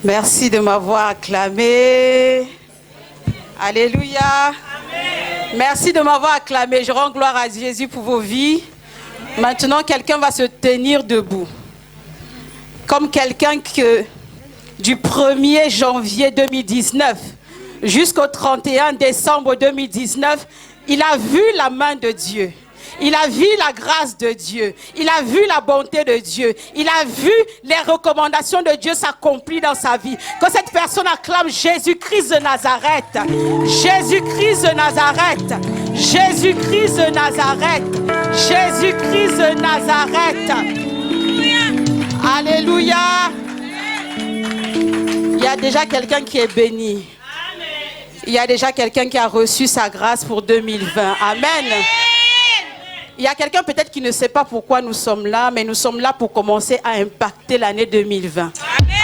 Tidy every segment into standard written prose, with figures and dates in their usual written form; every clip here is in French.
Merci de m'avoir acclamé. Alléluia. Amen. Merci de m'avoir acclamé. Je rends gloire à Jésus pour vos vies. Amen. Maintenant, quelqu'un va se tenir debout. Comme quelqu'un que du 1er janvier 2019 jusqu'au 31 décembre 2019, il a vu la main de Dieu. Il a vu la grâce de Dieu. Il a vu la bonté de Dieu. Il a vu les recommandations de Dieu s'accomplir dans sa vie. Que cette personne acclame Jésus-Christ de Nazareth. Jésus-Christ de Nazareth. Jésus-Christ de Nazareth. Jésus-Christ de Nazareth. Alléluia. Il y a déjà quelqu'un qui est béni. Il y a déjà quelqu'un qui a reçu sa grâce pour 2020. Amen. Il y a quelqu'un peut-être qui ne sait pas pourquoi nous sommes là, mais nous sommes là pour commencer à impacter l'année 2020. Amen.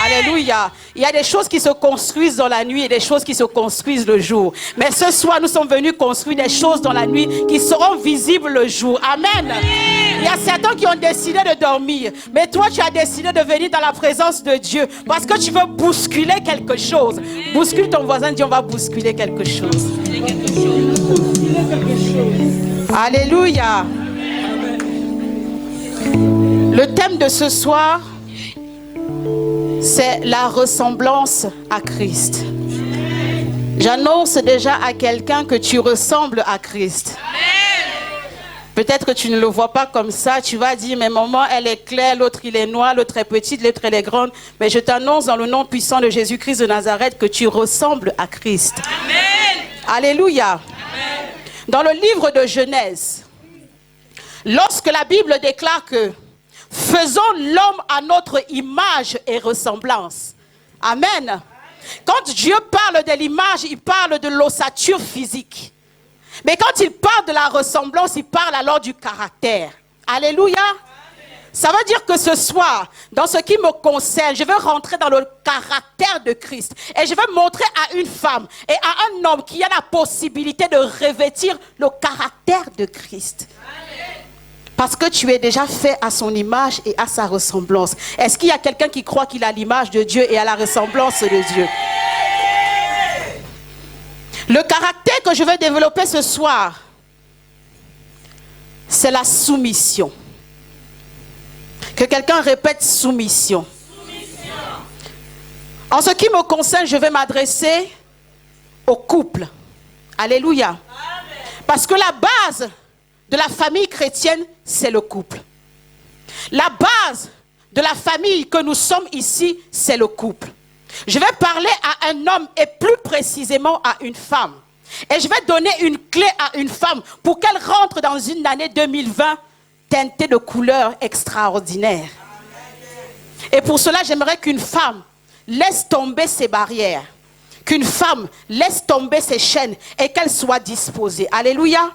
Alléluia. Il y a des choses qui se construisent dans la nuit et des choses qui se construisent le jour. Mais ce soir, nous sommes venus construire des choses dans la nuit qui seront visibles le jour. Amen. Il y a certains qui ont décidé de dormir, mais toi, tu as décidé de venir dans la présence de Dieu parce que tu veux bousculer quelque chose. Bouscule ton voisin, dis on va bousculer quelque chose. Alléluia. Le thème de ce soir, c'est la ressemblance à Christ. J'annonce déjà à quelqu'un que tu ressembles à Christ. Peut-être que tu ne le vois pas comme ça. Tu vas dire, mais maman, elle est claire, l'autre il est noir, l'autre est petite, l'autre elle est grande. Mais je t'annonce dans le nom puissant de Jésus-Christ de Nazareth que tu ressembles à Christ. Amen. Alléluia. Amen. Dans le livre de Genèse, lorsque la Bible déclare que faisons l'homme à notre image et ressemblance. Amen. Quand Dieu parle de l'image, il parle de l'ossature physique. Mais quand il parle de la ressemblance, il parle alors du caractère. Alléluia. Ça veut dire que ce soir, dans ce qui me concerne, je vais rentrer dans le caractère de Christ. Et je vais montrer à une femme et à un homme qui a la possibilité de revêtir le caractère de Christ. Parce que tu es déjà fait à son image et à sa ressemblance. Est-ce qu'il y a quelqu'un qui croit qu'il a l'image de Dieu et à la ressemblance de Dieu? Le caractère que je vais développer ce soir, c'est la soumission. Que quelqu'un répète soumission. En ce qui me concerne, je vais m'adresser au couple. Alléluia. Amen. Parce que la base de la famille chrétienne, c'est le couple. La base de la famille que nous sommes ici, c'est le couple. Je vais parler à un homme et plus précisément à une femme. Et je vais donner une clé à une femme pour qu'elle rentre dans une année 2020 teintée de couleurs extraordinaires. Et pour cela, j'aimerais qu'une femme laisse tomber ses barrières. Qu'une femme laisse tomber ses chaînes et qu'elle soit disposée. Alléluia.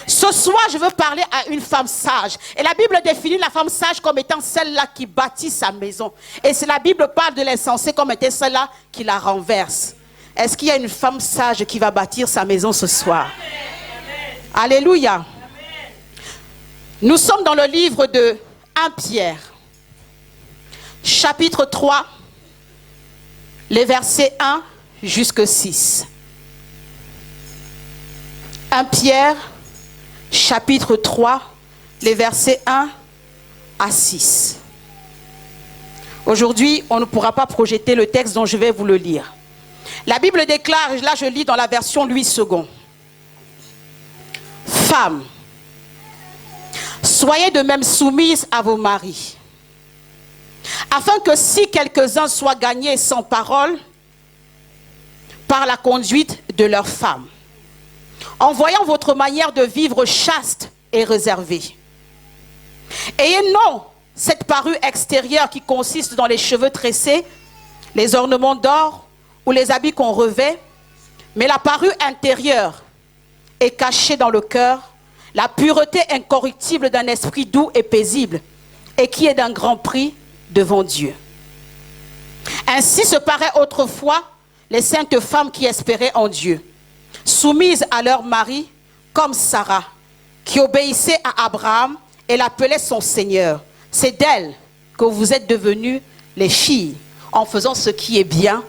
Ce soir, je veux parler à une femme sage. Et la Bible définit la femme sage comme étant celle-là qui bâtit sa maison. Et si la Bible parle de l'insensé comme étant celle-là qui la renverse. Est-ce qu'il y a une femme sage qui va bâtir sa maison ce soir? Amen. Alléluia. Amen. Nous sommes dans le livre de 1 Pierre, chapitre 3, les versets 1 jusqu'à 6. 1 Pierre, chapitre 3, les versets 1 à 6. Aujourd'hui, on ne pourra pas projeter le texte dont je vais vous le lire. La Bible déclare, là je lis dans la version Louis II. Femmes, soyez de même soumises à vos maris, afin que si quelques-uns soient gagnés sans parole, par la conduite de leurs femmes, en voyant votre manière de vivre chaste et réservée. Ayez non cette parure extérieure qui consiste dans les cheveux tressés, les ornements d'or ou les habits qu'on revêt, mais la parure intérieure est cachée dans le cœur, la pureté incorruptible d'un esprit doux et paisible, et qui est d'un grand prix devant Dieu. Ainsi se paraît autrefois les saintes femmes qui espéraient en Dieu, soumises à leur mari, comme Sarah, qui obéissait à Abraham et l'appelait son Seigneur. C'est d'elle que vous êtes devenues les filles, en faisant ce qui est bien,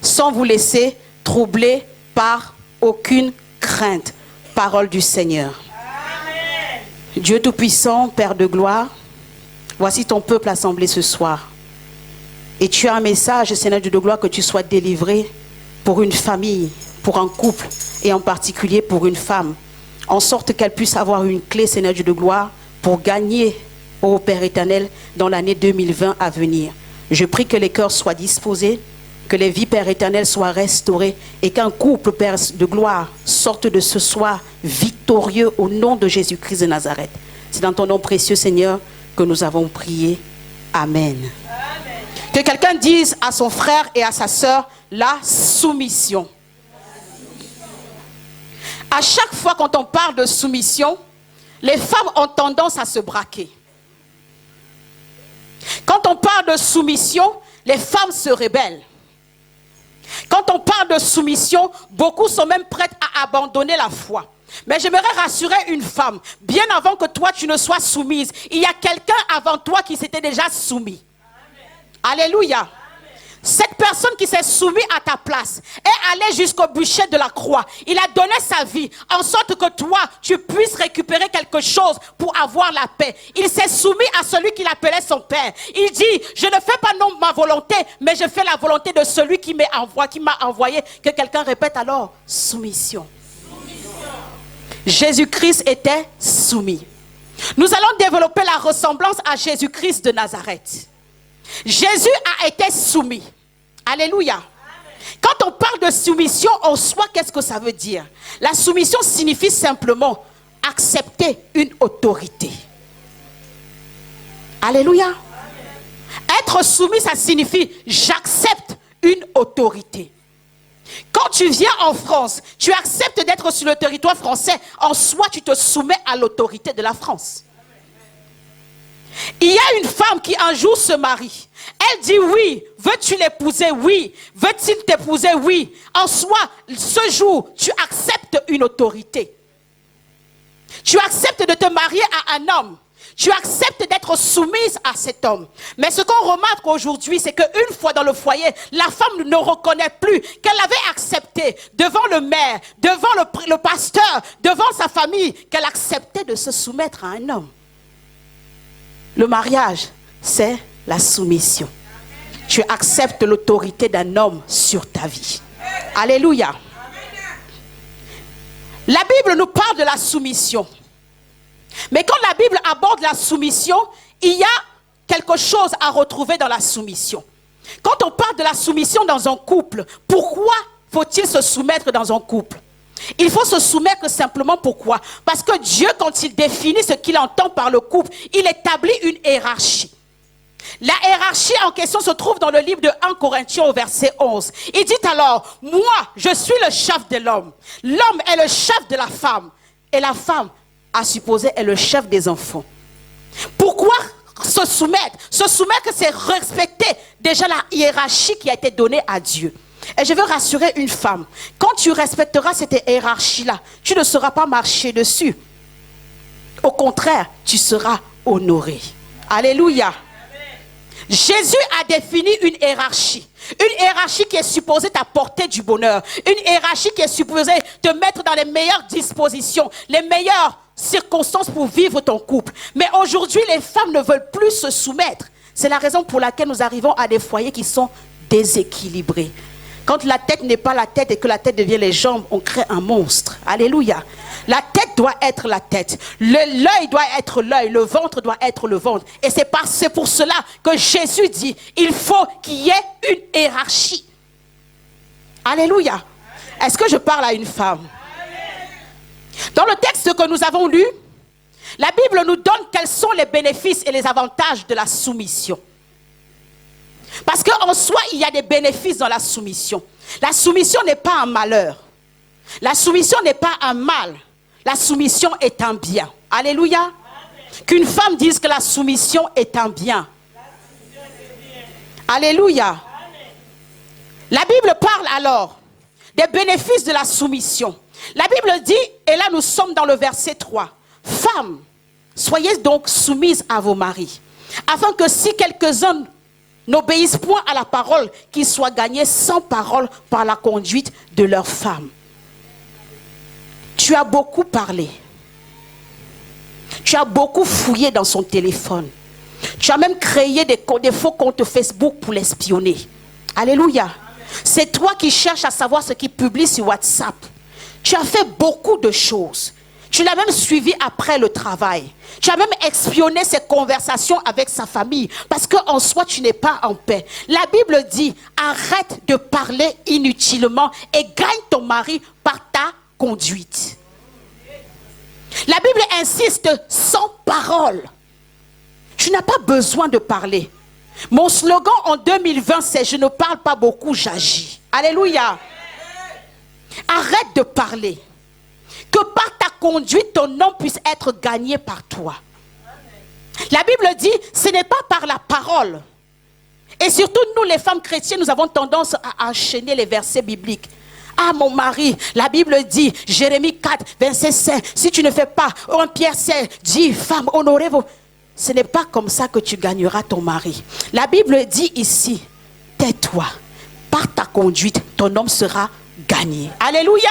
sans vous laisser troubler par aucune crainte. Parole du Seigneur. Amen. Dieu Tout-Puissant, Père de gloire, voici ton peuple assemblé ce soir. Et tu as un message, Seigneur Dieu de gloire, que tu sois délivré pour une famille, pour un couple, et en particulier pour une femme, en sorte qu'elle puisse avoir une clé, Seigneur Dieu de gloire, pour gagner, ô Père éternel, dans l'année 2020 à venir. Je prie que les cœurs soient disposés, que les vies, Père éternel, soient restaurées et qu'un couple, Père de gloire, sorte de ce soir victorieux au nom de Jésus-Christ de Nazareth. C'est dans ton nom précieux, Seigneur, que nous avons prié. Amen. Amen. Que quelqu'un dise à son frère et à sa sœur, la soumission. À chaque fois quand on parle de soumission, les femmes ont tendance à se braquer. Quand on parle de soumission, les femmes se rebellent. Quand on parle de soumission, beaucoup sont même prêtes à abandonner la foi. Mais j'aimerais rassurer une femme, bien avant que toi tu ne sois soumise, il y a quelqu'un avant toi qui s'était déjà soumis. Amen. Alléluia. Amen. Cette personne qui s'est soumise à ta place est allée jusqu'au bûcher de la croix. Il a donné sa vie en sorte que toi, tu puisses récupérer quelque chose pour avoir la paix. Il s'est soumis à celui qu'il appelait son Père. Il dit, je ne fais pas non ma volonté, mais je fais la volonté de celui qui m'a envoyé. Que quelqu'un répète alors, soumission. Jésus-Christ était soumis. Nous allons développer la ressemblance à Jésus-Christ de Nazareth. Jésus a été soumis. Alléluia. Amen. Quand on parle de soumission en soi, qu'est-ce que ça veut dire? La soumission signifie simplement accepter une autorité. Alléluia. Amen. Être soumis, ça signifie j'accepte une autorité. Quand tu viens en France, tu acceptes d'être sur le territoire français, en soi tu te soumets à l'autorité de la France. Il y a une femme qui un jour se marie. Elle dit oui. Veux-tu l'épouser? Oui. Veut-il t'épouser? Oui. En soi, ce jour, tu acceptes une autorité. Tu acceptes de te marier à un homme. Tu acceptes d'être soumise à cet homme. Mais ce qu'on remarque aujourd'hui, c'est qu'une fois dans le foyer, la femme ne reconnaît plus qu'elle avait accepté devant le maire, devant le pasteur, devant sa famille, qu'elle acceptait de se soumettre à un homme. Le mariage, c'est la soumission. Tu acceptes l'autorité d'un homme sur ta vie. Alléluia. La Bible nous parle de la soumission. Mais quand la Bible aborde la soumission, il y a quelque chose à retrouver dans la soumission. Quand on parle de la soumission dans un couple, pourquoi faut-il se soumettre dans un couple? Il faut se soumettre simplement pourquoi? Parce que Dieu, quand il définit ce qu'il entend par le couple, il établit une hiérarchie. La hiérarchie en question se trouve dans le livre de 1 Corinthiens au verset 11. Il dit alors, moi, je suis le chef de l'homme. L'homme est le chef de la femme. Et la femme, à supposer, est le chef des enfants. Pourquoi se soumettre? Se soumettre, c'est respecter déjà la hiérarchie qui a été donnée à Dieu. Et je veux rassurer une femme, quand tu respecteras cette hiérarchie-là, tu ne seras pas marché dessus. Au contraire, tu seras honoré. Alléluia. Jésus a défini une hiérarchie qui est supposée t'apporter du bonheur, une hiérarchie qui est supposée te mettre dans les meilleures dispositions, les meilleures circonstances pour vivre ton couple. Mais aujourd'hui, les femmes ne veulent plus se soumettre. C'est la raison pour laquelle nous arrivons à des foyers qui sont déséquilibrés. Quand la tête n'est pas la tête et que la tête devient les jambes, on crée un monstre. Alléluia. La tête doit être la tête. L'œil doit être l'œil. Le ventre doit être le ventre. Et c'est pour cela que Jésus dit, il faut qu'il y ait une hiérarchie. Alléluia. Est-ce que je parle à une femme? Dans le texte que nous avons lu, la Bible nous donne quels sont les bénéfices et les avantages de la soumission. Parce qu'en soi, il y a des bénéfices dans la soumission. La soumission n'est pas un malheur. La soumission n'est pas un mal. La soumission est un bien. Alléluia. Amen. Qu'une femme dise que la soumission est un bien. Alléluia. Amen. La Bible parle alors des bénéfices de la soumission. La Bible dit, et là nous sommes dans le verset 3. Femmes, soyez donc soumises à vos maris, afin que si quelques-uns n'obéissent point à la parole, qu'ils soient gagnés sans parole par la conduite de leurs femmes. Tu as beaucoup parlé. Tu as beaucoup fouillé dans son téléphone. Tu as même créé des faux comptes Facebook pour l'espionner. Alléluia. C'est toi qui cherches à savoir ce qu'il publie sur WhatsApp. Tu as fait beaucoup de choses. Tu l'as même suivi après le travail. Tu as même espionné ses conversations avec sa famille. Parce qu'en soi, tu n'es pas en paix. La Bible dit, arrête de parler inutilement et gagne ton mari par ta conduite. La Bible insiste, sans parole. Tu n'as pas besoin de parler. Mon slogan en 2020, c'est « Je ne parle pas beaucoup, j'agis ». Alléluia. Arrête de parler. Que par ta conduite, ton homme puisse être gagné par toi. La Bible dit, ce n'est pas par la parole. Et surtout, nous les femmes chrétiennes, nous avons tendance à enchaîner les versets bibliques. Ah mon mari, la Bible dit, Jérémie 4, verset 5, si tu ne fais pas, 1 Pierre 7, dis, femme, honorez vos... Ce n'est pas comme ça que tu gagneras ton mari. La Bible dit ici, tais-toi. Par ta conduite, ton homme sera gagné. Alléluia.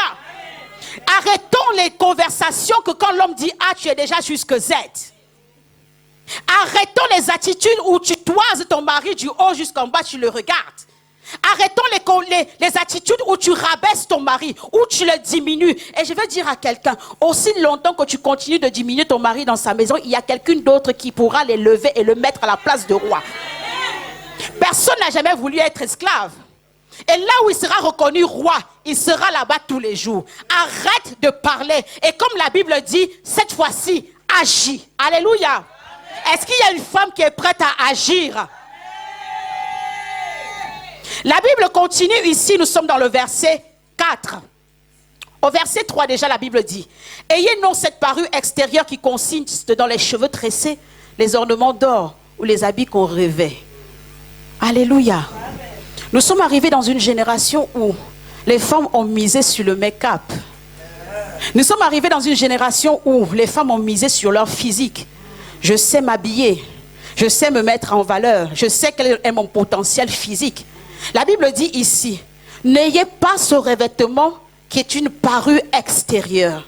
Arrêtons les conversations que quand l'homme dit A, tu es déjà jusque Z. Arrêtons les attitudes où tu toises ton mari du haut jusqu'en bas, tu le regardes. Arrêtons les attitudes où tu rabaisses ton mari, où tu le diminues. Et je vais dire à quelqu'un, aussi longtemps que tu continues de diminuer ton mari dans sa maison, il y a quelqu'un d'autre qui pourra l'élever et le mettre à la place de roi. Personne n'a jamais voulu être esclave. Et là où il sera reconnu roi, il sera là-bas tous les jours. Arrête de parler. Et comme la Bible dit, cette fois-ci, agis. Alléluia. Est-ce qu'il y a une femme qui est prête à agir? La Bible continue ici, nous sommes dans le verset 4. Au verset 3 déjà, la Bible dit, ayez non cette parure extérieure qui consiste dans les cheveux tressés, les ornements d'or ou les habits qu'on revêt. Alléluia. Nous sommes arrivés dans une génération où les femmes ont misé sur le make-up. Nous sommes arrivés dans une génération où les femmes ont misé sur leur physique. Je sais m'habiller, je sais me mettre en valeur, je sais quel est mon potentiel physique. La Bible dit ici, n'ayez pas ce revêtement qui est une parure extérieure.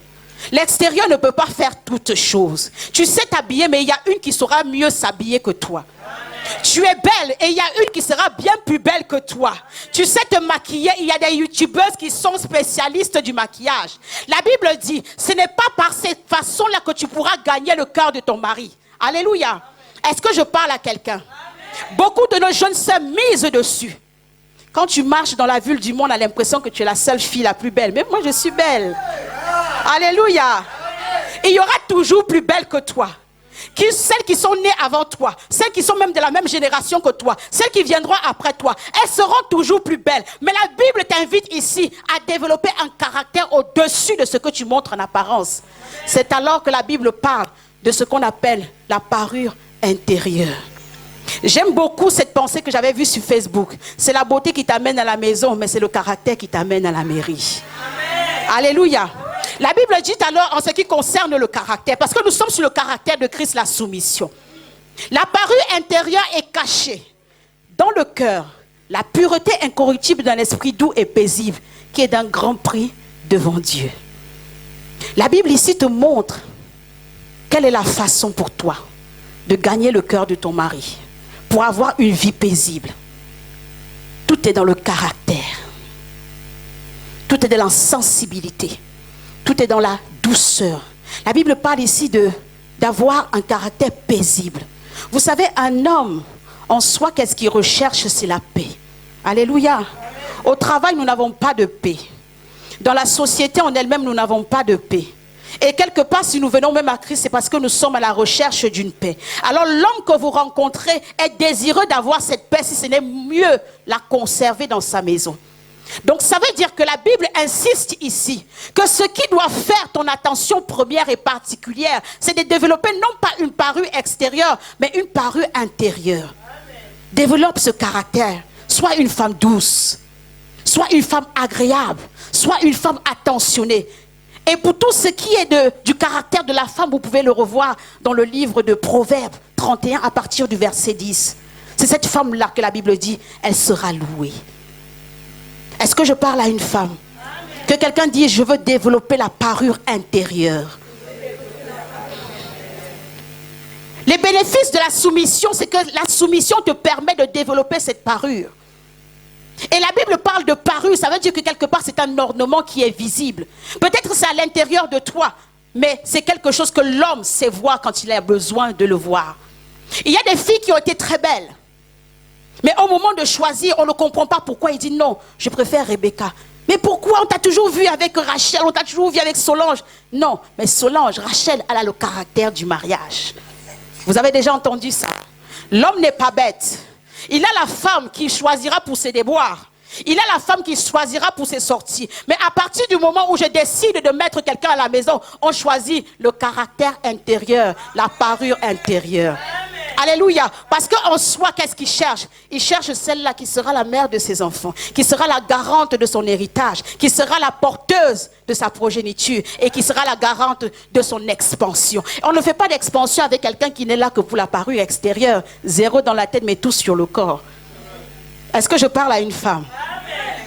L'extérieur ne peut pas faire toutes choses. Tu sais t'habiller, mais il y a une qui saura mieux s'habiller que toi. Tu es belle et il y a une qui sera bien plus belle que toi. Tu sais te maquiller, il y a des youtubeuses qui sont spécialistes du maquillage. La Bible dit, ce n'est pas par cette façon-là que tu pourras gagner le cœur de ton mari. Alléluia. Est-ce que je parle à quelqu'un? Beaucoup de nos jeunes sœurs misent dessus. Quand tu marches dans la ville du monde, on a l'impression que tu es la seule fille la plus belle. Mais moi, je suis belle. Alléluia. Et il y aura toujours plus belle que toi. Celles qui sont nées avant toi, celles qui sont même de la même génération que toi, celles qui viendront après toi, elles seront toujours plus belles. Mais la Bible t'invite ici à développer un caractère au-dessus de ce que tu montres en apparence. C'est alors que la Bible parle de ce qu'on appelle la parure intérieure. J'aime beaucoup cette pensée que j'avais vue sur Facebook. C'est la beauté qui t'amène à la maison, mais c'est le caractère qui t'amène à la mairie. Amen. Alléluia. La Bible dit alors en ce qui concerne le caractère, parce que nous sommes sur le caractère de Christ, la soumission. La parure intérieure est cachée dans le cœur, la pureté incorruptible d'un esprit doux et paisible, qui est d'un grand prix devant Dieu. La Bible ici te montre quelle est la façon pour toi de gagner le cœur de ton mari, pour avoir une vie paisible. Tout est dans le caractère. Tout est dans la sensibilité. Tout est dans la douceur. La Bible parle ici d'avoir un caractère paisible. Vous savez, un homme, en soi, qu'est-ce qu'il recherche? C'est la paix. Alléluia. Au travail, nous n'avons pas de paix. Dans la société en elle-même, nous n'avons pas de paix. Et quelque part, si nous venons même à Christ, c'est parce que nous sommes à la recherche d'une paix. Alors l'homme que vous rencontrez est désireux d'avoir cette paix, si ce n'est mieux la conserver dans sa maison. Donc ça veut dire que la Bible insiste ici que ce qui doit faire ton attention première et particulière, c'est de développer non pas une parure extérieure, mais une parure intérieure. Amen. Développe ce caractère. Sois une femme douce, sois une femme agréable, sois une femme attentionnée. Et pour tout ce qui est du caractère de la femme, vous pouvez le revoir dans le livre de Proverbes 31 à partir du verset 10. C'est cette femme-là que la Bible dit, elle sera louée. Est-ce que je parle à une femme? Amen. Que quelqu'un dise, je veux développer la parure intérieure. Les bénéfices de la soumission, c'est que la soumission te permet de développer cette parure. Et la Bible parle de parure, ça veut dire que quelque part c'est un ornement qui est visible. Peut-être c'est à l'intérieur de toi, mais c'est quelque chose que l'homme sait voir quand il a besoin de le voir. Il y a des filles qui ont été très belles. Mais au moment de choisir, on ne comprend pas pourquoi. Il dit non, je préfère Rebecca. Mais pourquoi? On t'a toujours vu avec Rachel, on t'a toujours vu avec Solange. Non, mais Solange, Rachel, elle a le caractère du mariage. Vous avez déjà entendu ça? L'homme n'est pas bête. Il a la femme qui choisira pour ses déboires. Il a la femme qui choisira pour ses sorties. Mais à partir du moment où je décide de mettre quelqu'un à la maison, on choisit le caractère intérieur, la parure intérieure. Alléluia. Parce qu'en soi, qu'est-ce qu'il cherche? Il cherche celle-là qui sera la mère de ses enfants, qui sera la garante de son héritage, qui sera la porteuse de sa progéniture et qui sera la garante de son expansion. On ne fait pas d'expansion avec quelqu'un qui n'est là que pour la parure extérieure. Zéro dans la tête, mais tout sur le corps. Est-ce que je parle à une femme? Amen.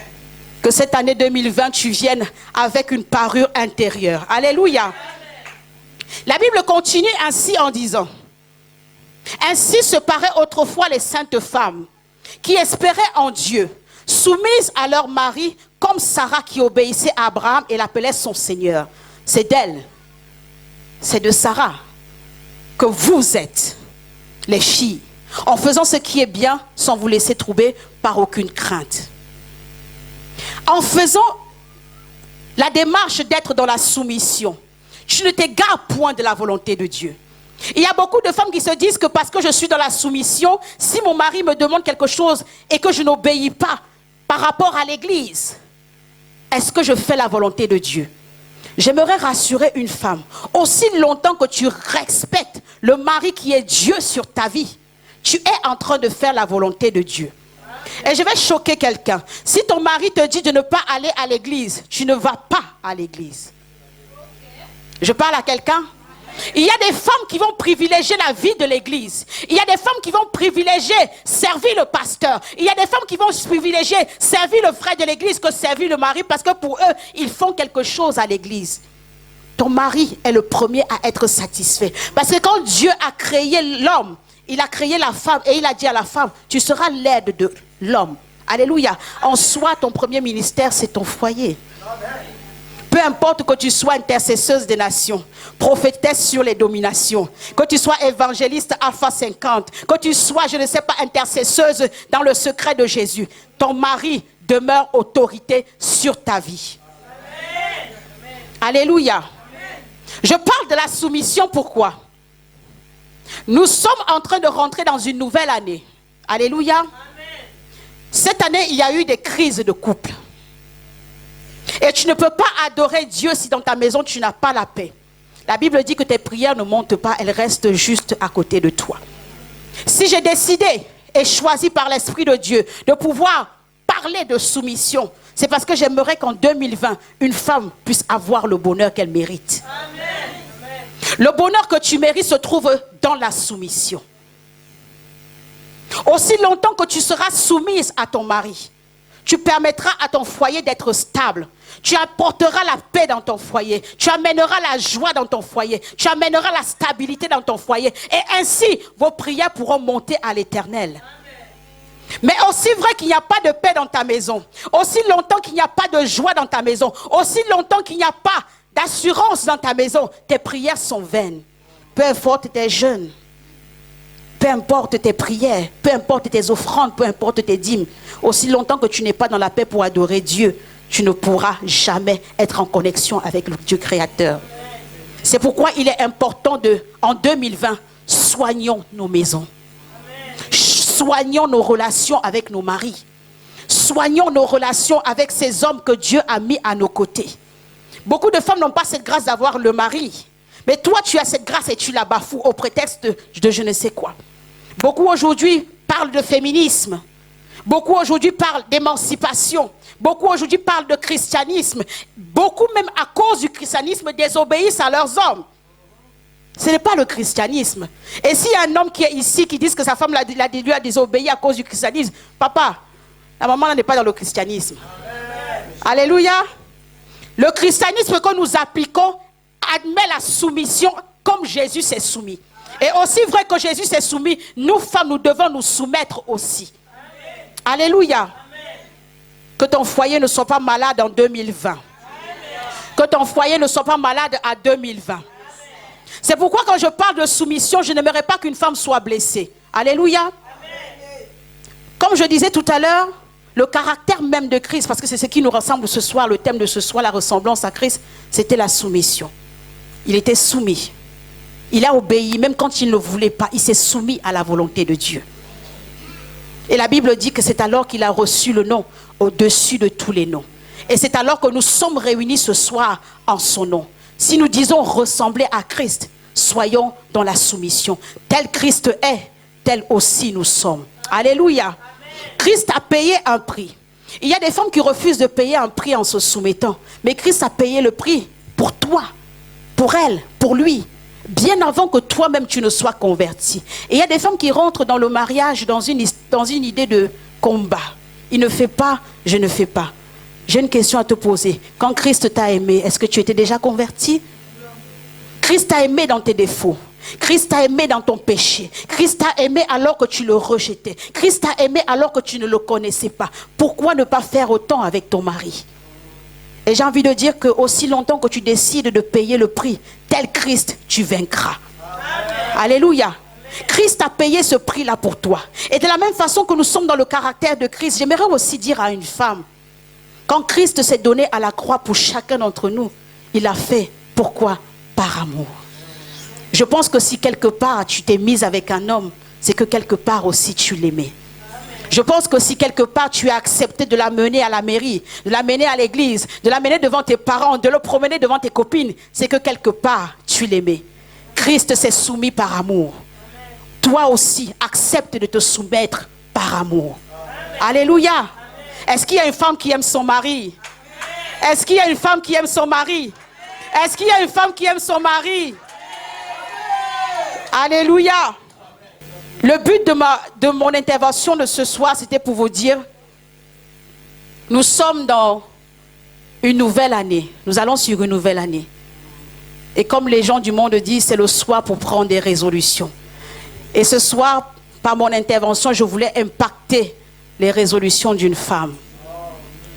Que cette année 2020, tu viennes avec une parure intérieure. Alléluia. Amen. La Bible continue ainsi en disant: ainsi se paraient autrefois les saintes femmes qui espéraient en Dieu, soumises à leur mari, comme Sarah qui obéissait à Abraham et l'appelait son Seigneur. C'est d'elle, c'est de Sarah que vous êtes les filles, en faisant ce qui est bien sans vous laisser troubler par aucune crainte. En faisant la démarche d'être dans la soumission, tu ne t'égares point de la volonté de Dieu. Il y a beaucoup de femmes qui se disent que parce que je suis dans la soumission, si mon mari me demande quelque chose et que je n'obéis pas par rapport à l'église, est-ce que je fais la volonté de Dieu? J'aimerais rassurer une femme, aussi longtemps que tu respectes le mari qui est Dieu sur ta vie, tu es en train de faire la volonté de Dieu. Et je vais choquer quelqu'un. Si ton mari te dit de ne pas aller à l'église, tu ne vas pas à l'église. Je parle à quelqu'un? Il y a des femmes qui vont privilégier la vie de l'église. Il y a des femmes qui vont privilégier servir le pasteur. Il y a des femmes qui vont privilégier servir le frère de l'église que servir le mari, parce que pour eux, ils font quelque chose à l'église. Ton mari est le premier à être satisfait. Parce que quand Dieu a créé l'homme, il a créé la femme et il a dit à la femme, tu seras l'aide de l'homme. Alléluia. En soi, ton premier ministère, c'est ton foyer. Peu importe que tu sois intercesseuse des nations, prophétesse sur les dominations, que tu sois évangéliste Alpha 50, que tu sois, je ne sais pas, intercesseuse dans le secret de Jésus, ton mari demeure autorité sur ta vie. Amen. Alléluia. Amen. Je parle de la soumission, pourquoi? Nous sommes en train de rentrer dans une nouvelle année. Alléluia. Amen. Cette année, il y a eu des crises de couple. Et tu ne peux pas adorer Dieu si dans ta maison tu n'as pas la paix. La Bible dit que tes prières ne montent pas, elles restent juste à côté de toi. Si j'ai décidé et choisi par l'Esprit de Dieu de pouvoir parler de soumission, c'est parce que j'aimerais qu'en 2020, une femme puisse avoir le bonheur qu'elle mérite. Amen. Le bonheur que tu mérites se trouve dans la soumission. Aussi longtemps que tu seras soumise à ton mari, tu permettras à ton foyer d'être stable. Tu apporteras la paix dans ton foyer. Tu amèneras la joie dans ton foyer. Tu amèneras la stabilité dans ton foyer. Et ainsi, vos prières pourront monter à l'Éternel. Mais aussi vrai qu'il n'y a pas de paix dans ta maison, aussi longtemps qu'il n'y a pas de joie dans ta maison, aussi longtemps qu'il n'y a pas d'assurance dans ta maison, tes prières sont vaines. Peu importe tes jeûnes, peu importe tes prières, peu importe tes offrandes, peu importe tes dîmes, aussi longtemps que tu n'es pas dans la paix pour adorer Dieu, tu ne pourras jamais être en connexion avec le Dieu créateur. C'est pourquoi il est important en 2020, soignons nos maisons. Soignons nos relations avec nos maris. Soignons nos relations avec ces hommes que Dieu a mis à nos côtés. Beaucoup de femmes n'ont pas cette grâce d'avoir le mari. Mais toi, tu as cette grâce et tu la bafoues au prétexte de je ne sais quoi. Beaucoup aujourd'hui parlent de féminisme. Beaucoup aujourd'hui parlent d'émancipation. Beaucoup aujourd'hui parlent de christianisme. Beaucoup même à cause du christianisme désobéissent à leurs hommes. Ce n'est pas le christianisme. Et s'il y a un homme qui est ici qui dit que sa femme l'a déduit à désobéir à cause du christianisme, papa, la maman n'est pas dans le christianisme. Amen. Alléluia. Le christianisme que nous appliquons admet la soumission comme Jésus s'est soumis. Et aussi vrai que Jésus s'est soumis, nous femmes, nous devons nous soumettre aussi. Amen. Alléluia. Amen. Que ton foyer ne soit pas malade en 2020. Amen. Que ton foyer ne soit pas malade à 2020. C'est pourquoi quand je parle de soumission, je n'aimerais pas qu'une femme soit blessée. Alléluia. Amen. Comme je disais tout à l'heure, le caractère même de Christ, parce que c'est ce qui nous ressemble ce soir, le thème de ce soir, la ressemblance à Christ, c'était la soumission. Il était soumis. Il a obéi, même quand il ne voulait pas, il s'est soumis à la volonté de Dieu. Et la Bible dit que c'est alors qu'il a reçu le nom au-dessus de tous les noms. Et c'est alors que nous sommes réunis ce soir en son nom. Si nous disons ressembler à Christ, soyons dans la soumission. Tel Christ est, tel aussi nous sommes. Alléluia. Amen. Christ a payé un prix. Il y a des femmes qui refusent de payer un prix en se soumettant. Mais Christ a payé le prix pour toi, pour elle, pour lui. Bien avant que toi-même tu ne sois converti. Et il y a des femmes qui rentrent dans le mariage dans une idée de combat. Il ne fait pas, je ne fais pas. J'ai une question à te poser. Quand Christ t'a aimé, est-ce que tu étais déjà converti? Christ t'a aimé dans tes défauts. Christ t'a aimé dans ton péché. Christ t'a aimé alors que tu le rejetais. Christ t'a aimé alors que tu ne le connaissais pas. Pourquoi ne pas faire autant avec ton mari? Et j'ai envie de dire que aussi longtemps que tu décides de payer le prix, tel Christ, tu vaincras. Amen. Alléluia. Amen. Christ a payé ce prix-là pour toi. Et de la même façon que nous sommes dans le caractère de Christ, j'aimerais aussi dire à une femme, quand Christ s'est donné à la croix pour chacun d'entre nous, il l'a fait. Pourquoi? Par amour. Je pense que si quelque part tu t'es mise avec un homme, c'est que quelque part aussi tu l'aimais. Je pense que si quelque part tu as accepté de l'amener à la mairie, de l'amener à l'église, de l'amener devant tes parents, de le promener devant tes copines, c'est que quelque part tu l'aimais. Christ s'est soumis par amour. Toi aussi, accepte de te soumettre par amour. Alléluia. Est-ce qu'il y a une femme qui aime son mari? Est-ce qu'il y a une femme qui aime son mari? Est-ce qu'il y a une femme qui aime son mari? Alléluia. Le but de mon intervention de ce soir, c'était pour vous dire, nous sommes dans une nouvelle année. Nous allons sur une nouvelle année. Et comme les gens du monde disent, c'est le soir pour prendre des résolutions. Et ce soir, par mon intervention, je voulais impacter les résolutions d'une femme.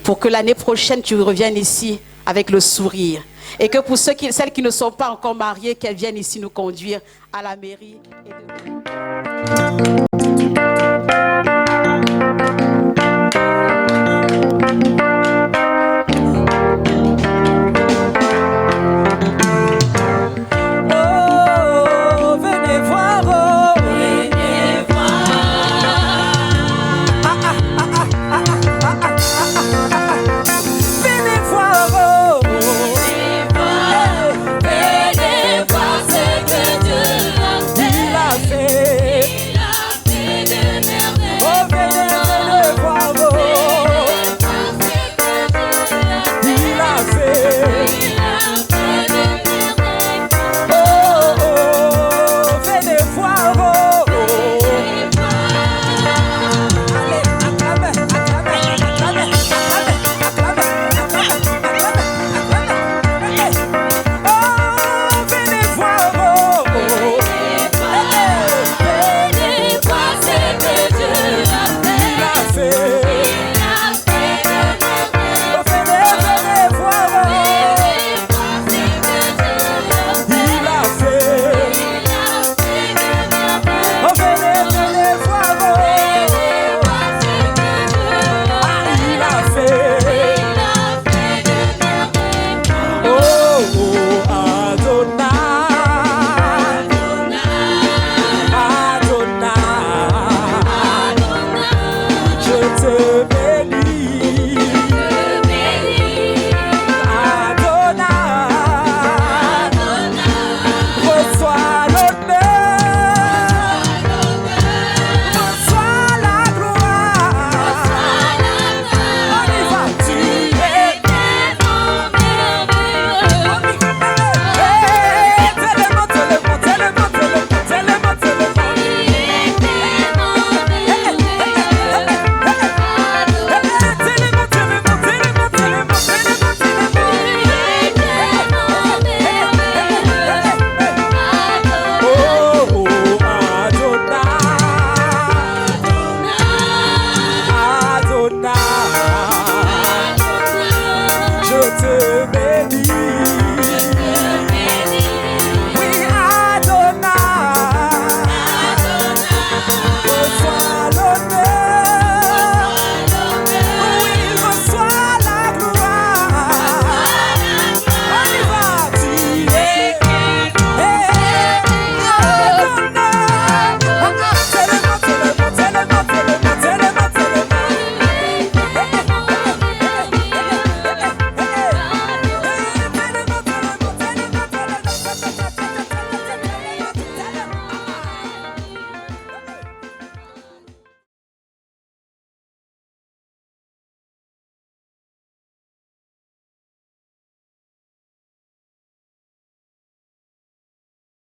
Pour que l'année prochaine, tu reviennes ici avec le sourire. Et que pour celles qui ne sont pas encore mariées, qu'elles viennent ici nous conduire à la mairie.